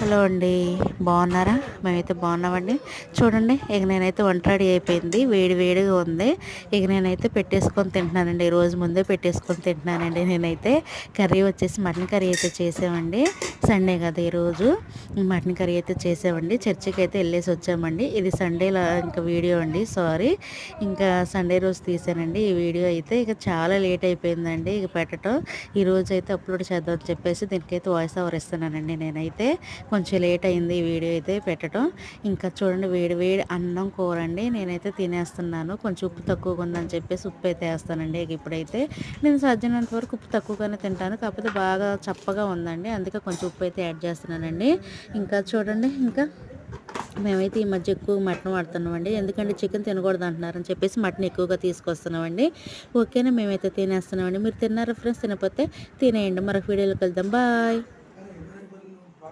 Hello అండి, బాగున్నారా? మేమైతే బాగున్నామండి. చూడండి, ఇక నేనైతే వంట రెడీ అయిపోయింది, వేడి వేడిగా ఉంది. ఇక నేనైతే పెట్టేసుకొని తింటున్నానండి. రోజు ముందే పెట్టేసుకొని తింటున్నానండి. నేనైతే కర్రీ వచ్చేసి మటన్ కర్రీ అయితే చేసామండి. సండే కదా ఈరోజు. మటన్ కర్రీ అయితే చేసామండి. చర్చికి అయితే వెళ్ళేసి వచ్చామండి. ఇది సండేలో ఇంకా వీడియో అండి, సారీ. ఇంకా సండే రోజు తీసానండి ఈ వీడియో అయితే. ఇక చాలా లేట్ అయిపోయిందండి ఇక పెట్టడం. ఈరోజు అయితే అప్లోడ్ చేద్దామని చెప్పేసి దీనికైతే వాయిస్ ఓవర్ ఇస్తున్నానండి. నేనైతే కొంచెం లేట్ అయింది ఈ వీడియో అయితే పెట్టడం. ఇంకా చూడండి, వేడి వేడి అన్నం కూర అండి. నేనైతే తినేస్తున్నాను. కొంచెం ఉప్పు తక్కువగా ఉందని చెప్పేసి ఉప్పు అయితే వేస్తానండి. ఇక ఇప్పుడైతే నేను సాధ్యమైనంత వరకు ఉప్పు తక్కువగానే తింటాను, కాకపోతే బాగా చప్పగా ఉందండి, అందుకే కొంచెం ఉప్పు అయితే యాడ్ చేస్తున్నానండి. ఇంకా చూడండి, ఇంకా మేమైతే ఈ మధ్య ఎక్కువ మటన్ వాడుతున్నామండి. ఎందుకంటే చికెన్ తినకూడదు అంటున్నారని చెప్పేసి మటన్ ఎక్కువగా తీసుకొస్తున్నామండి. ఓకేనా, మేమైతే తినేస్తున్నామండి. మీరు తిన్నారా ఫ్రెండ్స్? తినకపోతే తినేయండి. మరొక వీడియోలోకి వెళ్దాం. బాయ్.